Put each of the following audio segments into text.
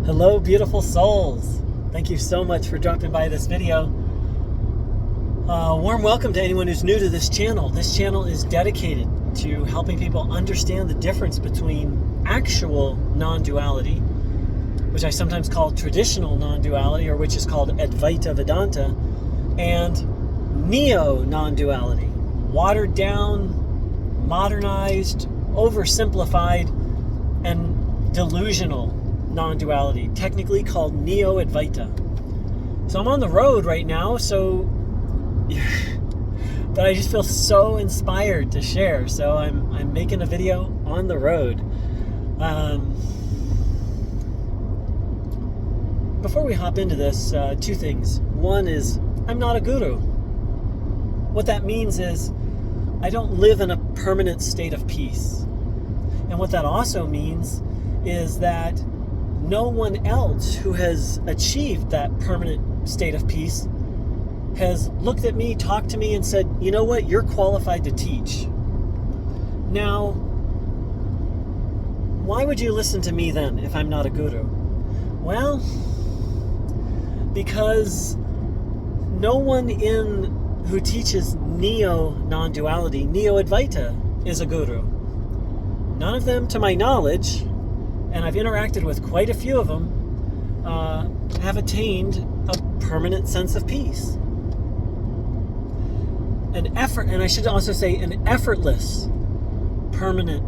Hello, beautiful souls. Thank you so much for dropping by this video. Warm welcome to anyone who's new to this channel. This channel is dedicated to helping people understand the difference between actual non-duality, which I sometimes call traditional non-duality, or which is called Advaita Vedanta, and neo-non-duality, watered down, modernized, oversimplified, and delusional non-duality, technically called Neo-Advaita. So I'm on the road right now, but I just feel so inspired to share. So I'm making a video on the road. Before we hop into this, two things. One is, I'm not a guru. What that means is I don't live in a permanent state of peace. And what that also means is that no one else who has achieved that permanent state of peace has looked at me, talked to me, and said, you know what, you're qualified to teach. Now, why would you listen to me then if I'm not a guru? Well, because no one who teaches neo-non-duality, Neo-Advaita, is a guru. None of them, to my knowledge, and I've interacted with quite a few of them, have attained a permanent sense of peace. And I should also say an effortless, permanent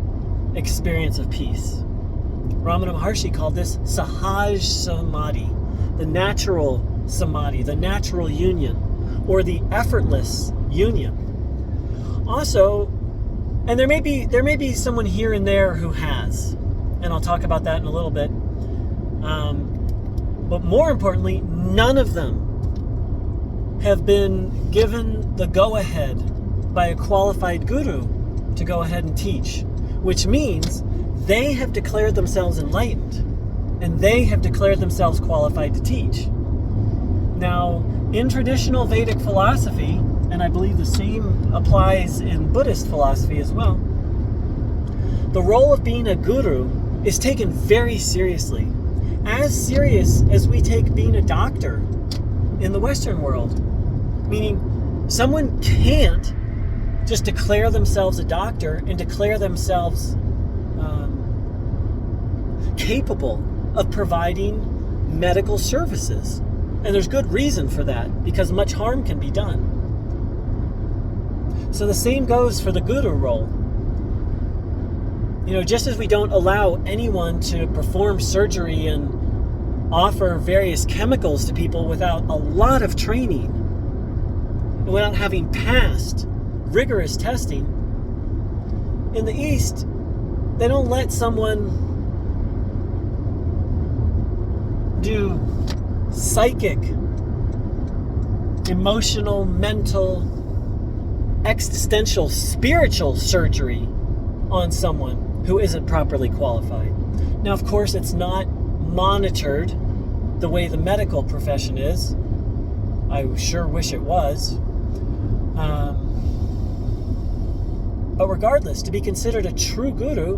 experience of peace. Ramana Maharshi called this Sahaj Samadhi, the natural samadhi, the natural union, or the effortless union. Also, and there may be someone here and there who has, and I'll talk about that in a little bit. But more importantly, none of them have been given the go-ahead by a qualified guru to go ahead and teach, which means they have declared themselves enlightened, and they have declared themselves qualified to teach. Now, in traditional Vedic philosophy, and I believe the same applies in Buddhist philosophy as well, the role of being a guru is taken very seriously. As serious as we take being a doctor in the Western world. Meaning, someone can't just declare themselves a doctor and declare themselves capable of providing medical services. And there's good reason for that, because much harm can be done. So the same goes for the guru role. You know, just as we don't allow anyone to perform surgery and offer various chemicals to people without a lot of training, and without having passed rigorous testing, in the East, they don't let someone do psychic, emotional, mental, existential, spiritual surgery on someone who isn't properly qualified. Now, of course, it's not monitored the way the medical profession is. I sure wish it was. But regardless, to be considered a true guru,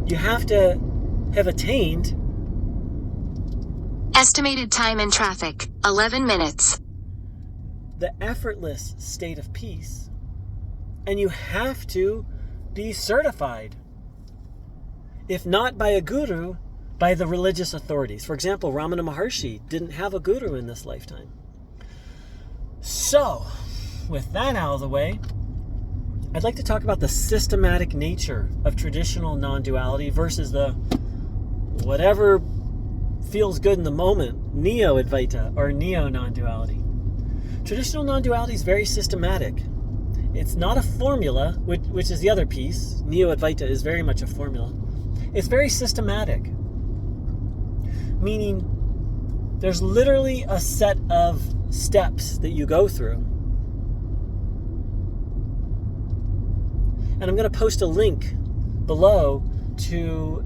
you have to have attained... Estimated time in traffic, 11 minutes. ...the effortless state of peace. And you have to be certified. If not by a guru, by the religious authorities. For example, Ramana Maharshi didn't have a guru in this lifetime. So, with that out of the way, I'd like to talk about the systematic nature of traditional non-duality versus the whatever feels good in the moment, Neo-Advaita or neo-non-duality. Traditional non-duality is very systematic. It's not a formula, which is the other piece. Neo-Advaita is very much a formula. It's very systematic. Meaning, there's literally a set of steps that you go through. And I'm going to post a link below to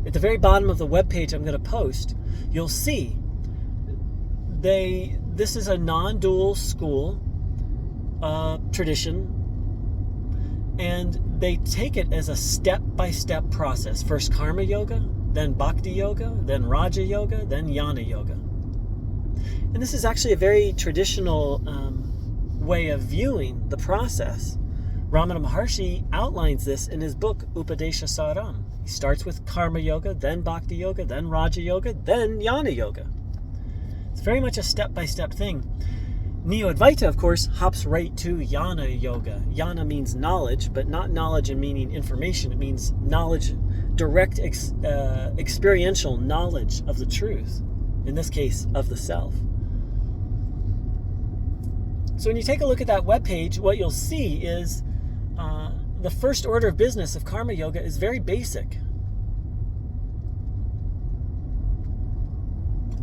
at the very bottom of the webpage I'm going to post, you'll see this is a non-dual school tradition, and they take it as a step-by-step process. First karma yoga, then bhakti yoga, then raja yoga, then jnana yoga. And this is actually a very traditional way of viewing the process. Ramana Maharshi outlines this in his book Upadesha Saram. He starts with karma yoga, then bhakti yoga, then raja yoga, then jnana yoga. It's very much a step-by-step thing. Neo-Advaita, of course, hops right to jnana yoga. Jnana means knowledge, but not knowledge in meaning information. It means knowledge, direct experiential knowledge of the truth. In this case, of the self. So when you take a look at that webpage, what you'll see is the first order of business of karma yoga is very basic.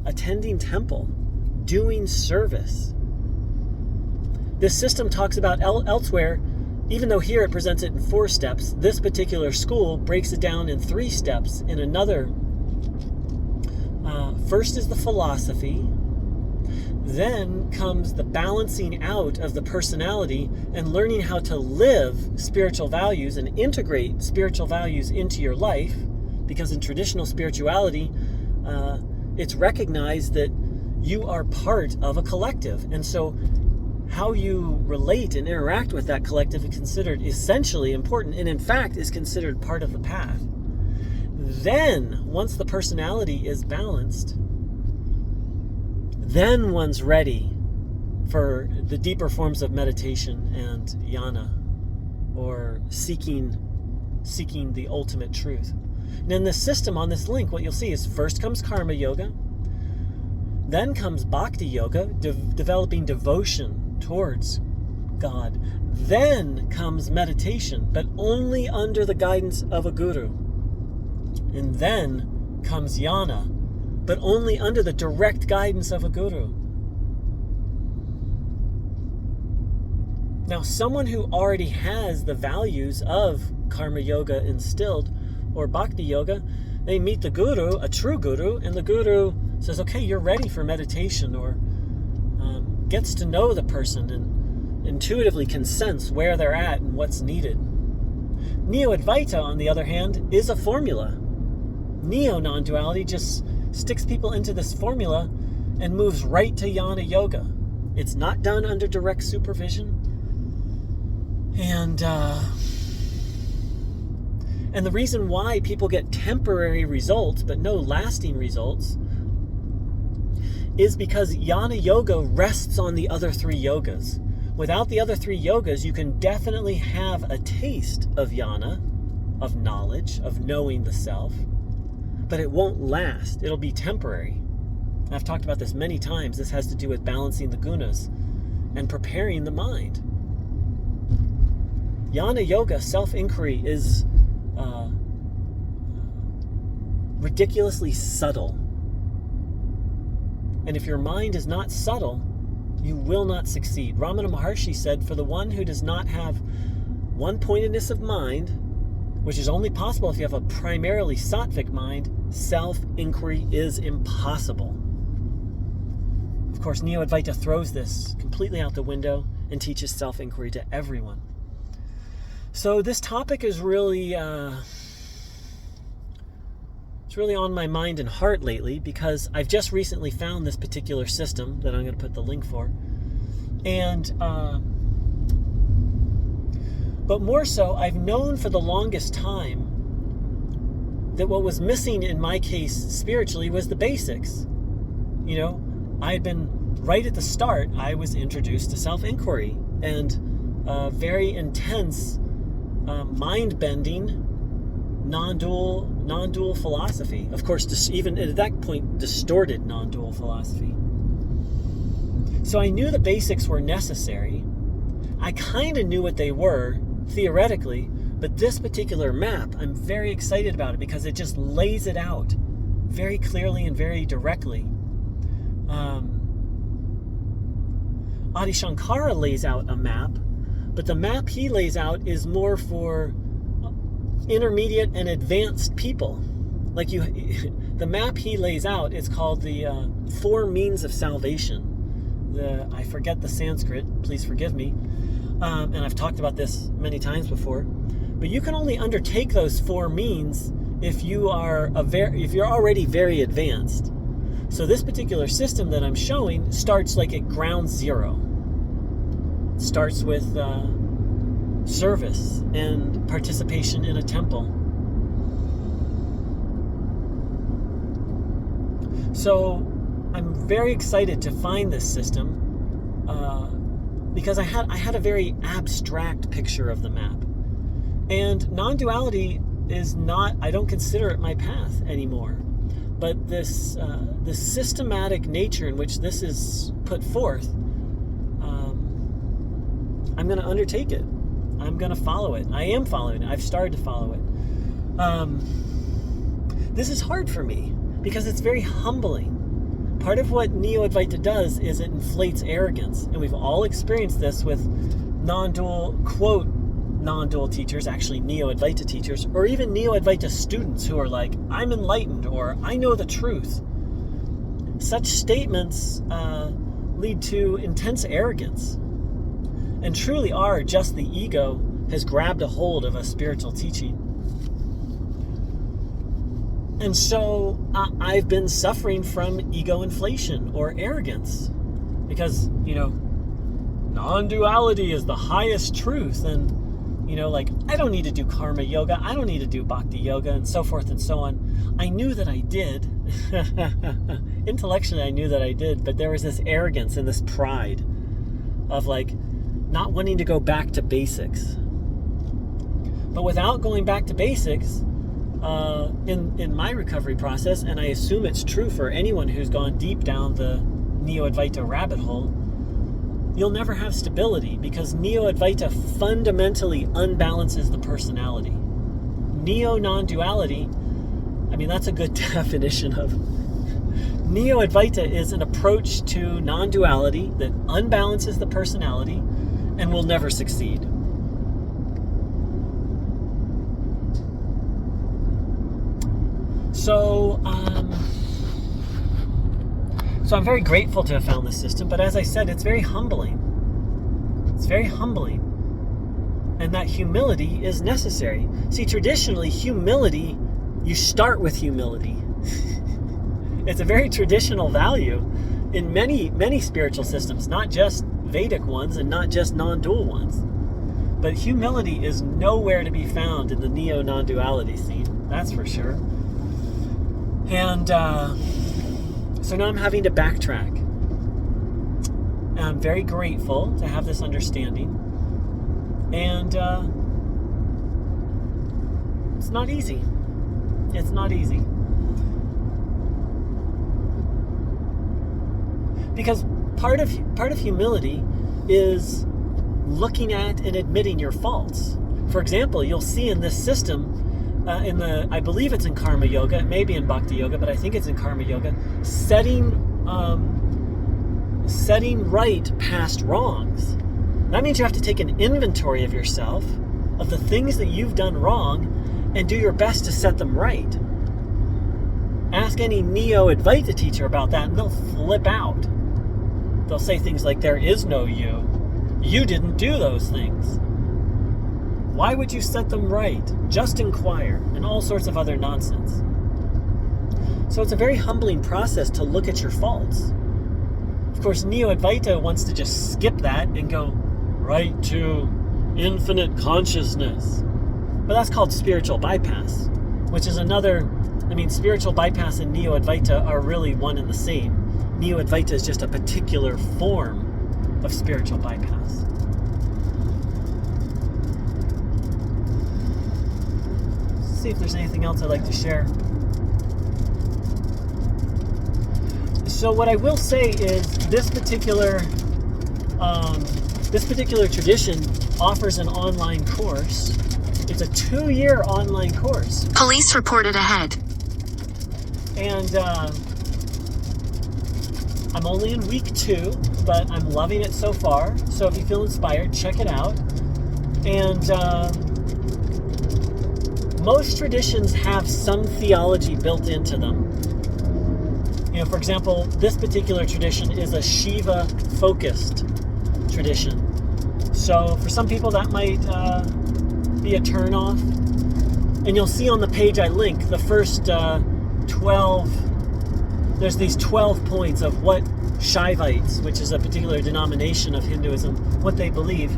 Attending temple, doing service. This system talks about elsewhere, even though here it presents it in 4 steps, this particular school breaks it down in 3 steps in another. First is the philosophy, then comes the balancing out of the personality and learning how to live spiritual values and integrate spiritual values into your life, because in traditional spirituality, it's recognized that you are part of a collective. And so how you relate and interact with that collective is considered essentially important, and in fact is considered part of the path. Then, once the personality is balanced, then one's ready for the deeper forms of meditation and jnana, or seeking the ultimate truth. And in this system, on this link, what you'll see is first comes karma yoga, then comes bhakti yoga, developing devotion towards God. Then comes meditation, but only under the guidance of a guru. And then comes jnana, but only under the direct guidance of a guru. Now, someone who already has the values of karma yoga instilled, or bhakti yoga, they meet the guru, a true guru, and the guru says, okay, you're ready for meditation, or gets to know the person and intuitively can sense where they're at and what's needed. Neo-Advaita, on the other hand, is a formula. Neo-non-duality just sticks people into this formula and moves right to jnana yoga. It's not done under direct supervision. And the reason why people get temporary results but no lasting results is because jnana yoga rests on the other 3 yogas. Without the other 3 yogas, you can definitely have a taste of jnana, of knowledge, of knowing the self, but it won't last. It'll be temporary. I've talked about this many times. This has to do with balancing the gunas and preparing the mind. Jnana yoga, self-inquiry, is ridiculously subtle. And if your mind is not subtle, you will not succeed. Ramana Maharshi said, for the one who does not have one-pointedness of mind, which is only possible if you have a primarily sattvic mind, self-inquiry is impossible. Of course, Neo-Advaita throws this completely out the window and teaches self-inquiry to everyone. So this topic is really it's really on my mind and heart lately, because I've just recently found this particular system that I'm going to put the link for. And but more so, I've known for the longest time that what was missing in my case spiritually was the basics. You know, I had been, right at the start, I was introduced to self-inquiry and very intense, mind-bending, non-dual philosophy. Of course, even at that point, distorted non-dual philosophy. So I knew the basics were necessary. I kind of knew what they were, theoretically, but this particular map, I'm very excited about it because it just lays it out very clearly and very directly. Adi Shankara lays out a map, but the map he lays out is more for intermediate and advanced people. Like the map he lays out is called the 4 means of salvation. I forget the Sanskrit, please forgive me. And I've talked about this many times before. But you can only undertake those 4 means if you're already very advanced. So this particular system that I'm showing starts like at ground zero. It starts with service and participation in a temple. So I'm very excited to find this system because I had a very abstract picture of the map. And non-duality is not, I don't consider it my path anymore. But this systematic nature in which this is put forth, I'm going to undertake it. I'm going to follow it. I am following it. I've started to follow it. This is hard for me because it's very humbling. Part of what Neo-Advaita does is it inflates arrogance. And we've all experienced this with non-dual, quote, non-dual teachers, actually Neo-Advaita teachers, or even Neo-Advaita students who are like, I'm enlightened, or I know the truth. Such statements lead to intense arrogance and truly are just the ego has grabbed a hold of a spiritual teaching. And so I've been suffering from ego inflation or arrogance because, non-duality is the highest truth. And, like, I don't need to do karma yoga. I don't need to do bhakti yoga and so forth and so on. I knew that I did. Intellectually, I knew that I did. But there was this arrogance and this pride of, like, not wanting to go back to basics. But without going back to basics, in my recovery process, and I assume it's true for anyone who's gone deep down the Neo-Advaita rabbit hole, you'll never have stability because Neo-Advaita fundamentally unbalances the personality. Neo-non-duality, that's a good definition of Neo-Advaita is an approach to non-duality that unbalances the personality and will never succeed. So I'm very grateful to have found this system, but as I said, it's very humbling. It's very humbling. And that humility is necessary. See, traditionally, humility, you start with humility. It's a very traditional value in many, many spiritual systems, not just Vedic ones and not just non-dual ones. But humility is nowhere to be found in the neo-non-duality scene, that's for sure. And so now I'm having to backtrack. And I'm very grateful to have this understanding. And it's not easy. It's not easy. Because part of humility is looking at and admitting your faults. For example, you'll see in this system, I believe it's in Karma Yoga, it may be in Bhakti Yoga, but I think it's in Karma Yoga, setting right past wrongs. That means you have to take an inventory of yourself, of the things that you've done wrong, and do your best to set them right. Ask any Neo-Advaita teacher about that, and they'll flip out. They'll say things like, there is no you. You didn't do those things. Why would you set them right? Just inquire, and all sorts of other nonsense. So it's a very humbling process to look at your faults. Of course, Neo-Advaita wants to just skip that and go right to infinite consciousness. But that's called spiritual bypass, which is another, spiritual bypass and Neo-Advaita are really one and the same. Neo-Advaita is just a particular form of spiritual bypass. Let's see if there's anything else I'd like to share. So what I will say is this particular tradition offers an online course. It's a 2-year online course. Police reported ahead. And I'm only in week 2, but I'm loving it so far. So if you feel inspired, check it out. And most traditions have some theology built into them. For example, this particular tradition is a Shiva-focused tradition. So for some people that might be a turnoff. And you'll see on the page I link the first 12, there's these 12 points of what Shaivites, which is a particular denomination of Hinduism, what they believe.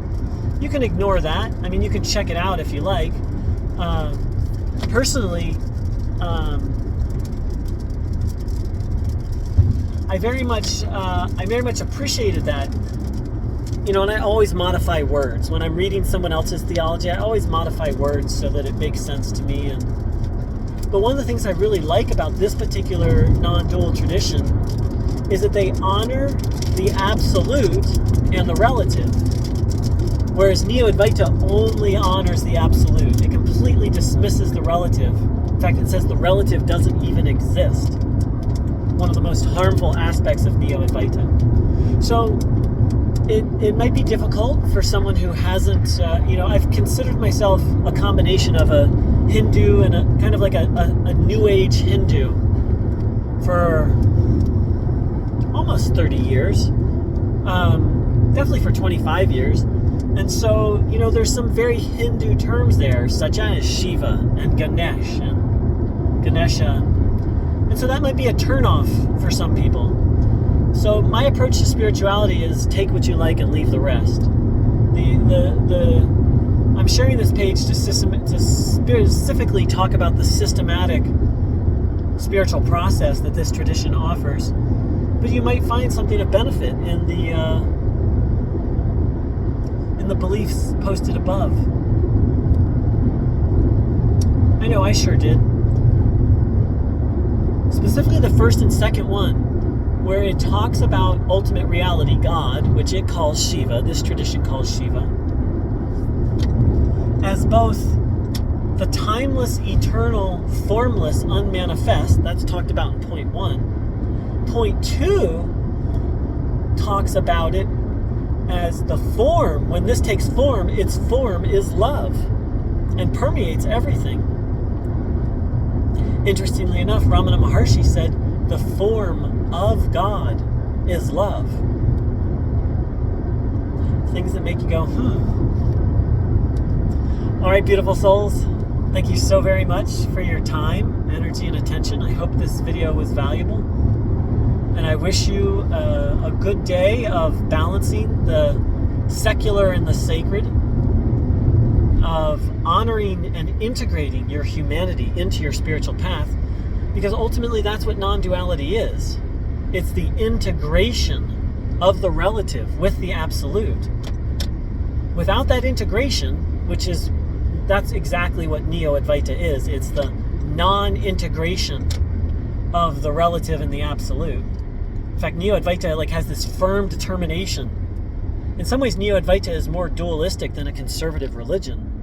You can ignore that. I mean, you can check it out if you like. Personally, I very much appreciated that. You know, and I always modify words. When I'm reading someone else's theology, I always modify words so that it makes sense to me. But one of the things I really like about this particular non-dual tradition is that they honor the absolute and the relative. Whereas Neo-Advaita only honors the absolute. It completely dismisses the relative. In fact, it says the relative doesn't even exist. One of the most harmful aspects of Neo-Advaita. So, it might be difficult for someone who hasn't, I've considered myself a combination of a Hindu and a kind of like a New Age Hindu for almost 30 years, definitely for 25 years. And so, there's some very Hindu terms there, such as Shiva and Ganesh and Ganesha. And so that might be a turnoff for some people. So my approach to spirituality is take what you like and leave the rest. I'm sharing this page to specifically talk about the systematic spiritual process that this tradition offers. But you might find something of benefit in the beliefs posted above. I know I sure did. Specifically the first and second one, where it talks about ultimate reality, God, which it calls Shiva, this tradition calls Shiva, as both the timeless, eternal, formless, unmanifest. That's talked about in point 1. Point 2 talks about it as the form. When this takes form, its form is love and permeates everything. Interestingly enough, Ramana Maharshi said the form of God is love. Things that make you go, All right, beautiful souls. Thank you so very much for your time, energy, and attention. I hope this video was valuable. And I wish you a good day of balancing the secular and the sacred, of honoring and integrating your humanity into your spiritual path, because ultimately that's what non-duality is. It's the integration of the relative with the absolute. Without that integration, that's exactly what Neo-Advaita is. It's the non-integration of the relative and the absolute. In fact, Neo-Advaita has this firm determination. In some ways, Neo-Advaita is more dualistic than a conservative religion,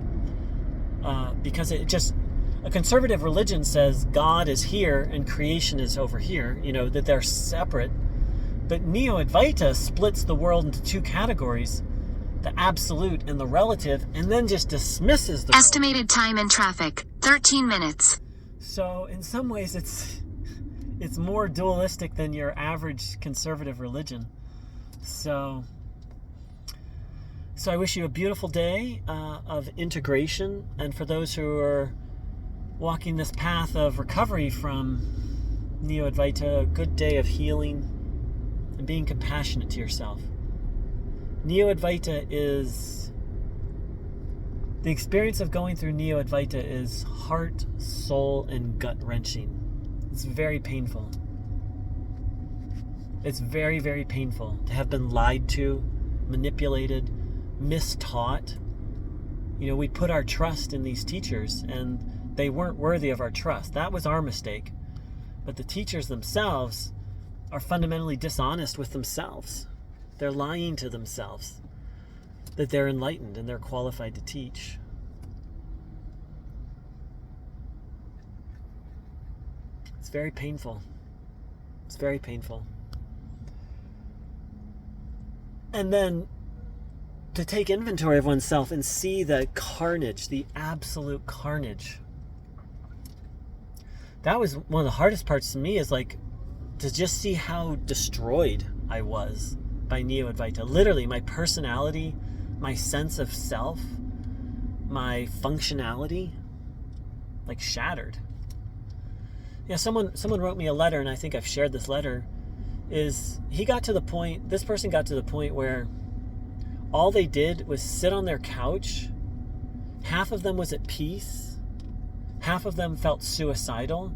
because a conservative religion says God is here and creation is over here, that they're separate. But Neo-Advaita splits the world into two categories, the absolute and the relative, and then just dismisses the Estimated time in traffic, 13 minutes. So in some ways it's more dualistic than your average conservative religion. So I wish you a beautiful day of integration, and for those who are walking this path of recovery from Neo-Advaita, a good day of healing and being compassionate to yourself. Neo-Advaita is... the experience of going through Neo-Advaita is heart, soul, and gut-wrenching. It's very painful. It's very, very painful to have been lied to, manipulated, mistaught. We put our trust in these teachers, and they weren't worthy of our trust. That was our mistake. But the teachers themselves are fundamentally dishonest with themselves. They're lying to themselves that they're enlightened and they're qualified to teach. It's very painful. It's very painful. And then to take inventory of oneself and see the carnage, the absolute carnage. That was one of the hardest parts to me, is to just see how destroyed I was by Neo-Advaita. Literally, my personality, my sense of self, my functionality, like, shattered. Yeah, someone wrote me a letter, and I think I've shared this letter, this person got to the point where all they did was sit on their couch. Half of them was at peace. Half of them felt suicidal.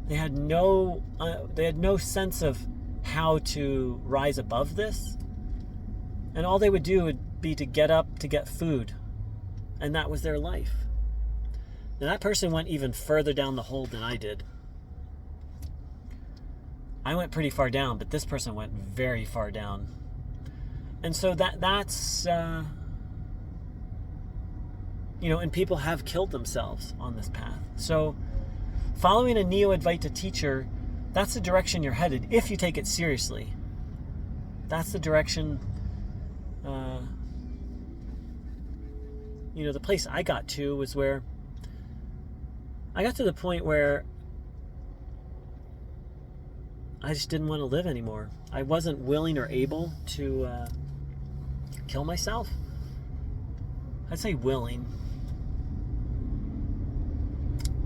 They had no sense of how to rise above this. And all they would do would be to get up to get food. And that was their life. Now, that person went even further down the hole than I did. I went pretty far down, but this person went very far down. And so that's and people have killed themselves on this path. So following a Neo-Advaita teacher, that's the direction you're headed if you take it seriously. That's the direction. The place I got to was where I got to the point where I just didn't want to live anymore. I wasn't willing or able to kill myself. I'd say willing.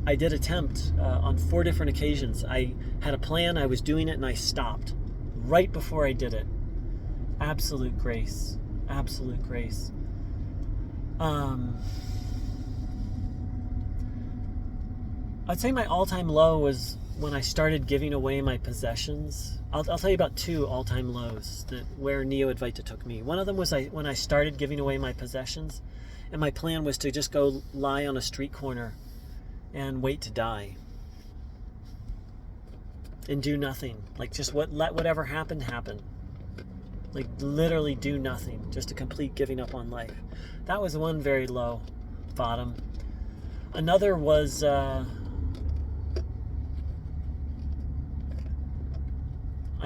I did attempt on 4 different occasions. I had a plan, I was doing it, and I stopped right before I did it. Absolute grace. Absolute grace. I'd say my all-time low was when I started giving away my possessions. I'll tell you about 2 all-time lows where Neo-Advaita took me. One of them was when I started giving away my possessions, and my plan was to just go lie on a street corner and wait to die. And do nothing. Like, just let whatever happen, happen. Like, literally do nothing. Just a complete giving up on life. That was one very low bottom. Another was I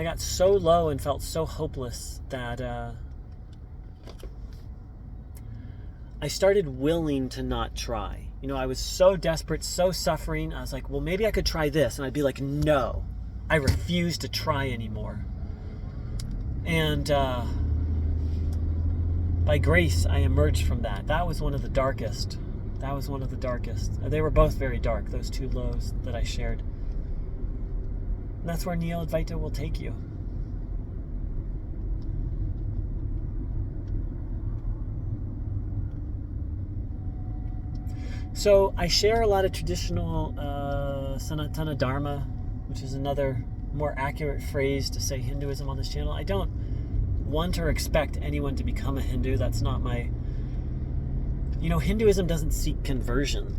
got so low and felt so hopeless that I started willing to not try. I was so desperate, so suffering. I was like, well, maybe I could try this. And I'd be like, no, I refuse to try anymore. And by grace, I emerged from that. That was one of the darkest. They were both very dark, those 2 lows that I shared. And that's where Neo-Advaita will take you. So I share a lot of traditional Sanatana Dharma, which is another more accurate phrase to say Hinduism on this channel. I don't want or expect anyone to become a Hindu. That's not my... Hinduism doesn't seek conversion,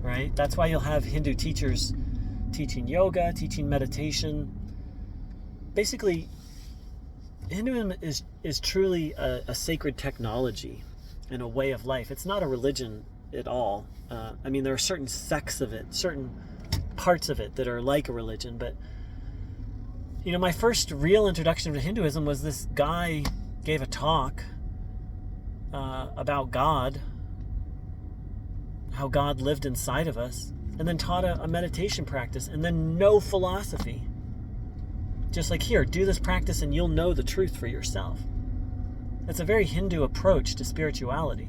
right? That's why you'll have Hindu teachers teaching yoga, teaching meditation. Basically, Hinduism is truly a sacred technology and a way of life. It's not a religion at all. There are certain sects of it, certain parts of it that are like a religion, but my first real introduction to Hinduism was this guy gave a talk about God, how God lived inside of us, and then taught a meditation practice, and then no philosophy. Just like, here, do this practice and you'll know the truth for yourself. It's a very Hindu approach to spirituality.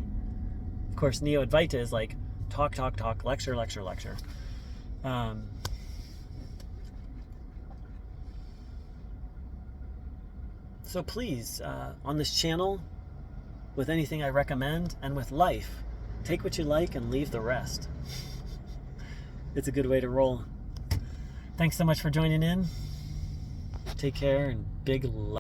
Of course, Neo-Advaita is like talk, lecture. So please, on this channel, with anything I recommend, and with life, take what you like and leave the rest. It's a good way to roll. Thanks so much for joining in. Take care and big love.